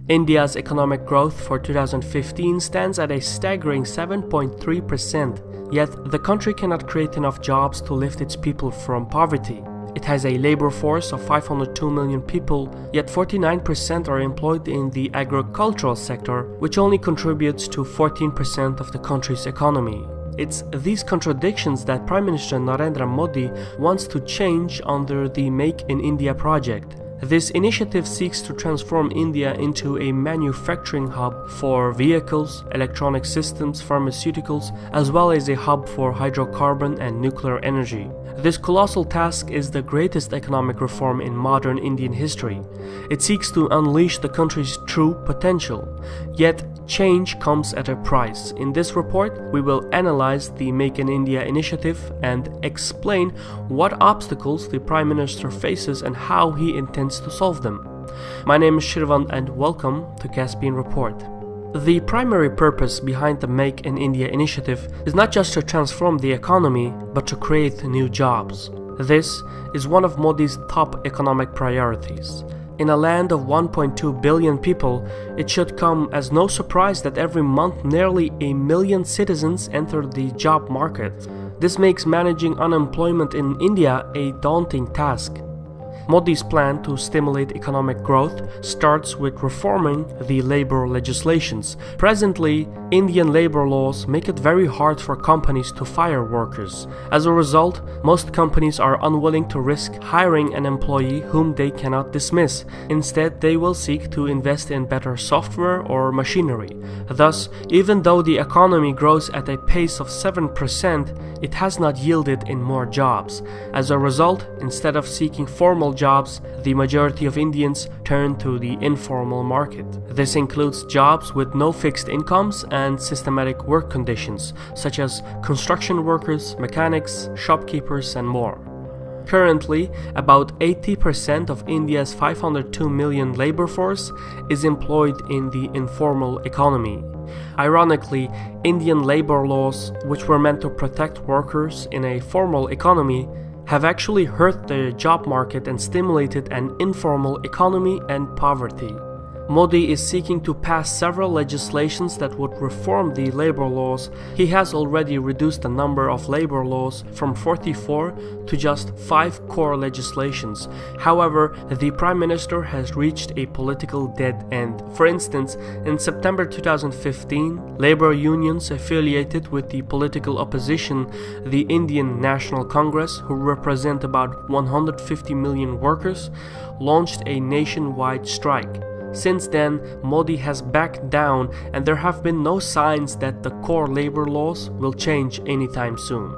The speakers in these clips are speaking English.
India's economic growth for 2015 stands at a staggering 7.3%, yet the country cannot create enough jobs to lift its people from poverty. It has a labor force of 502 million people, yet 49% are employed in the agricultural sector, which only contributes to 14% of the country's economy. It's these contradictions that Prime Minister Narendra Modi wants to change under the Make in India project. This initiative seeks to transform India into a manufacturing hub for vehicles, electronic systems, pharmaceuticals, as well as a hub for hydrocarbon and nuclear energy. This colossal task is the greatest economic reform in modern Indian history. It seeks to unleash the country's true potential. Yet, change comes at a price. In this report, we will analyze the Make in India initiative and explain what obstacles the Prime Minister faces and how he intends to solve them. My name is Shirvan and welcome to Caspian Report. The primary purpose behind the Make in India initiative is not just to transform the economy, but to create new jobs. This is one of Modi's top economic priorities. In a land of 1.2 billion people, it should come as no surprise that every month nearly 1 million citizens enter the job market. This makes managing unemployment in India a daunting task. Modi's plan to stimulate economic growth starts with reforming the labor legislations. Presently, Indian labor laws make it very hard for companies to fire workers. As a result, most companies are unwilling to risk hiring an employee whom they cannot dismiss. Instead, they will seek to invest in better software or machinery. Thus, even though the economy grows at a pace of 7%, it has not yielded in more jobs. As a result, instead of seeking formal jobs, the majority of Indians turn to the informal market. This includes jobs with no fixed incomes and systematic work conditions, such as construction workers, mechanics, shopkeepers, and more. Currently, about 80% of India's 502 million labor force is employed in the informal economy. Ironically, Indian labor laws, which were meant to protect workers in a formal economy, have actually hurt the job market and stimulated an informal economy and poverty. Modi is seeking to pass several legislations that would reform the labor laws. He has already reduced the number of labor laws from 44 to just 5 core legislations. However, the Prime Minister has reached a political dead end. For instance, in September 2015, labor unions affiliated with the political opposition, the Indian National Congress, who represent about 150 million workers, launched a nationwide strike. Since then, Modi has backed down and there have been no signs that the core labor laws will change anytime soon.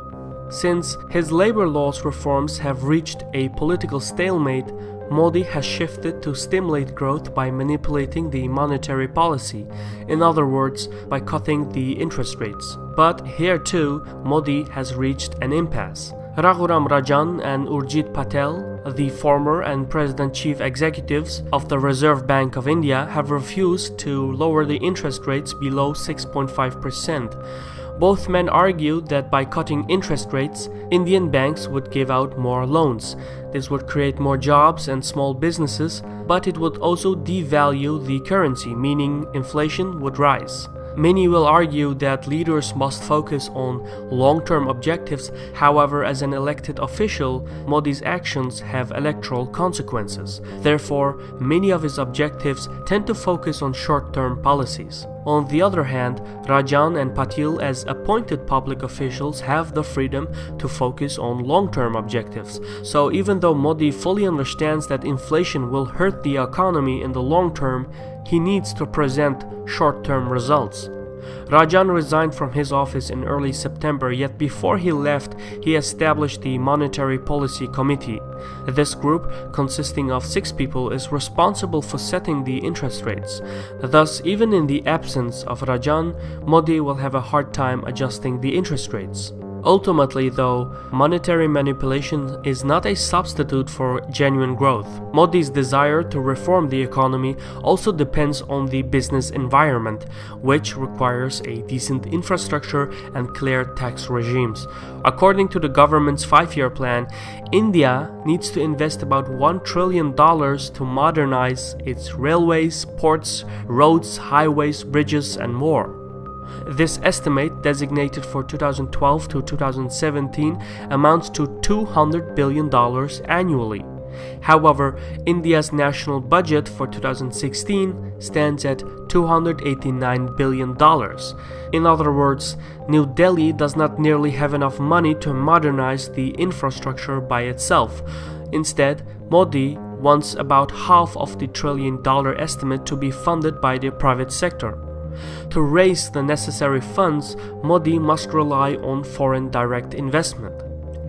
Since his labor laws reforms have reached a political stalemate, Modi has shifted to stimulate growth by manipulating the monetary policy, in other words, by cutting the interest rates. But here too, Modi has reached an impasse. Raghuram Rajan and Urjit Patel, the former and present chief executives of the Reserve Bank of India, have refused to lower the interest rates below 6.5%. Both men argued that by cutting interest rates, Indian banks would give out more loans. This would create more jobs and small businesses, but it would also devalue the currency, meaning inflation would rise. Many will argue that leaders must focus on long-term objectives. However, as an elected official, Modi's actions have electoral consequences. Therefore, many of his objectives tend to focus on short-term policies. On the other hand, Rajan and Patil, as appointed public officials, have the freedom to focus on long-term objectives. So even though Modi fully understands that inflation will hurt the economy in the long term, he needs to present short-term results. Rajan resigned from his office in early September, yet before he left, he established the Monetary Policy Committee. This group, consisting of 6 people, is responsible for setting the interest rates. Thus, even in the absence of Rajan, Modi will have a hard time adjusting the interest rates. Ultimately, though, monetary manipulation is not a substitute for genuine growth. Modi's desire to reform the economy also depends on the business environment, which requires a decent infrastructure and clear tax regimes. According to the government's 5-year plan, India needs to invest about $1 trillion to modernize its railways, ports, roads, highways, bridges, and more. This estimate, designated for 2012 to 2017, amounts to $200 billion annually. However, India's national budget for 2016 stands at $289 billion. In other words, New Delhi does not nearly have enough money to modernize the infrastructure by itself. Instead, Modi wants about half of the trillion-dollar estimate to be funded by the private sector. To raise the necessary funds, Modi must rely on foreign direct investment.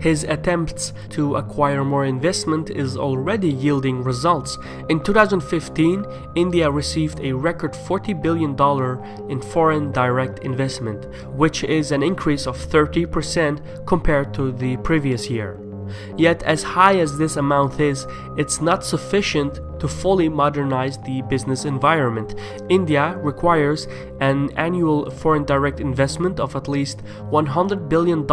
His attempts to acquire more investment is already yielding results. In 2015, India received a record $40 billion in foreign direct investment, which is an increase of 30% compared to the previous year. Yet, as high as this amount is, it's not sufficient to fully modernize the business environment. India requires an annual foreign direct investment of at least $100 billion.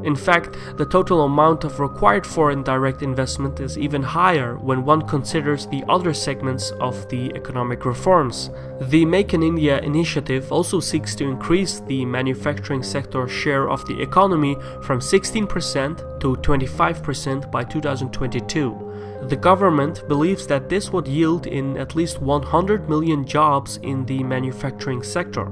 In fact, the total amount of required foreign direct investment is even higher when one considers the other segments of the economic reforms. The Make in India initiative also seeks to increase the manufacturing sector's share of the economy from 16% to 25% by 2022. The government believes that this would yield in at least 100 million jobs in the manufacturing sector.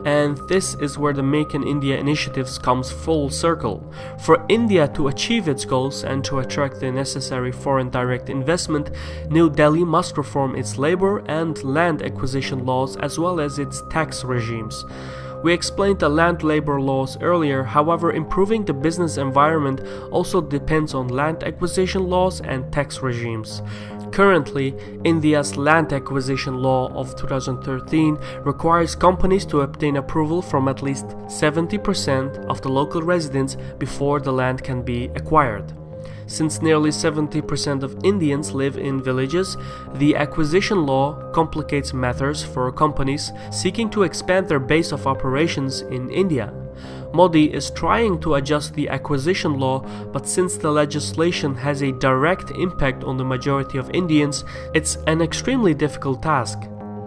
And this is where the Make in India initiatives comes full circle. For India to achieve its goals and to attract the necessary foreign direct investment, New Delhi must reform its labor and land acquisition laws as well as its tax regimes. We explained the land labor laws earlier, however, improving the business environment also depends on land acquisition laws and tax regimes. Currently, India's land acquisition law of 2013 requires companies to obtain approval from at least 70% of the local residents before the land can be acquired. Since nearly 70% of Indians live in villages, the acquisition law complicates matters for companies seeking to expand their base of operations in India. Modi is trying to adjust the acquisition law, but since the legislation has a direct impact on the majority of Indians, it's an extremely difficult task.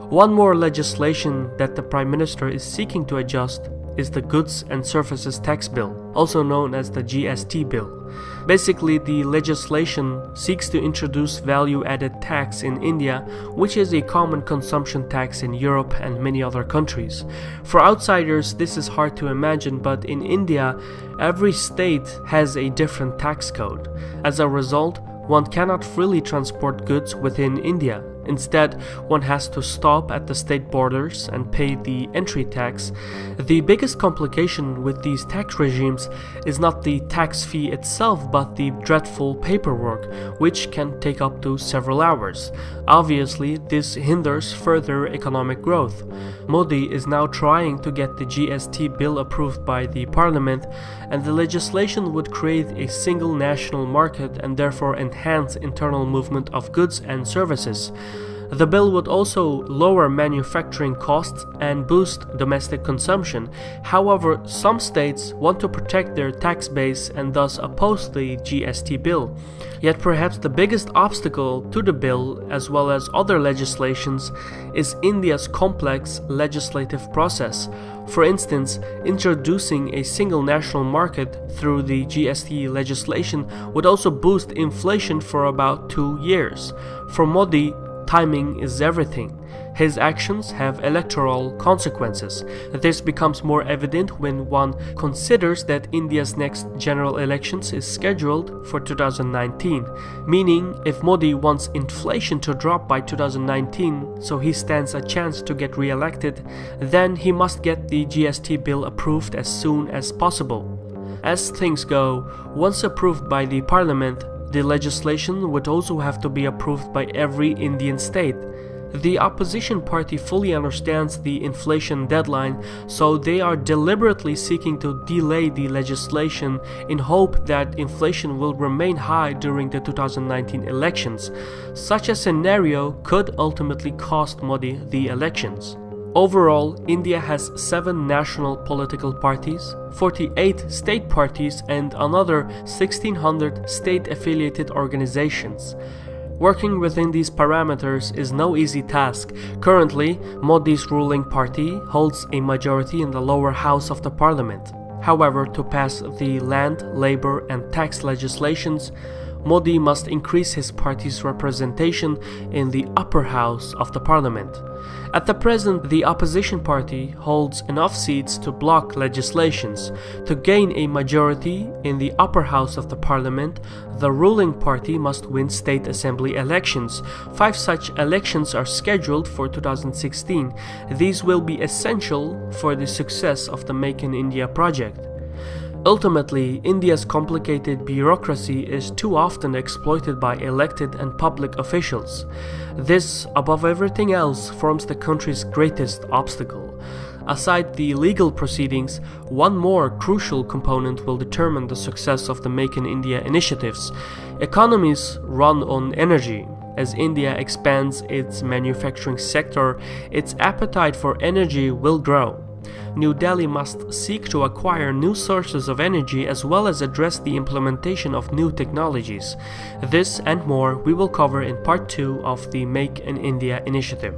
One more legislation that the Prime Minister is seeking to adjust is the Goods and Services Tax Bill, also known as the GST Bill. Basically, the legislation seeks to introduce value-added tax in India, which is a common consumption tax in Europe and many other countries. For outsiders, this is hard to imagine, but in India, every state has a different tax code. As a result, one cannot freely transport goods within India. Instead, one has to stop at the state borders and pay the entry tax. The biggest complication with these tax regimes is not the tax fee itself, but the dreadful paperwork, which can take up to several hours. Obviously, this hinders further economic growth. Modi is now trying to get the GST bill approved by the parliament, and the legislation would create a single national market and therefore enhance internal movement of goods and services. The bill would also lower manufacturing costs and boost domestic consumption. However, some states want to protect their tax base and thus oppose the GST bill. Yet perhaps the biggest obstacle to the bill, as well as other legislations, is India's complex legislative process. For instance, introducing a single national market through the GST legislation would also boost inflation for about 2 years. For Modi, timing is everything. His actions have electoral consequences. This becomes more evident when one considers that India's next general elections is scheduled for 2019, meaning if Modi wants inflation to drop by 2019 so he stands a chance to get re-elected, then he must get the GST bill approved as soon as possible. As things go, once approved by the parliament, the legislation would also have to be approved by every Indian state. The opposition party fully understands the inflation deadline, so they are deliberately seeking to delay the legislation in hope that inflation will remain high during the 2019 elections. Such a scenario could ultimately cost Modi the elections. Overall, India has 7 national political parties, 48 state parties, and another 1,600 state-affiliated organizations. Working within these parameters is no easy task. Currently, Modi's ruling party holds a majority in the lower house of the parliament. However, to pass the land, labor, and tax legislations, Modi must increase his party's representation in the upper house of the parliament. At the present, the opposition party holds enough seats to block legislations. To gain a majority in the upper house of the parliament, the ruling party must win state assembly elections. 5 such elections are scheduled for 2016. These will be essential for the success of the Make in India project. Ultimately, India's complicated bureaucracy is too often exploited by elected and public officials. This, above everything else, forms the country's greatest obstacle. Aside the legal proceedings, one more crucial component will determine the success of the Make in India initiatives. Economies run on energy. As India expands its manufacturing sector, its appetite for energy will grow. New Delhi must seek to acquire new sources of energy as well as address the implementation of new technologies. This and more we will cover in part 2 of the Make in India initiative.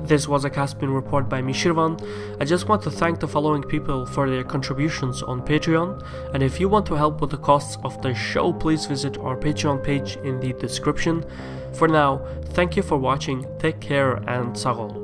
This was a Caspian report by me, Shirvan. I just want to thank the following people for their contributions on Patreon, and if you want to help with the costs of the show, please visit our Patreon page in the description. For now, thank you for watching, take care and Sarol.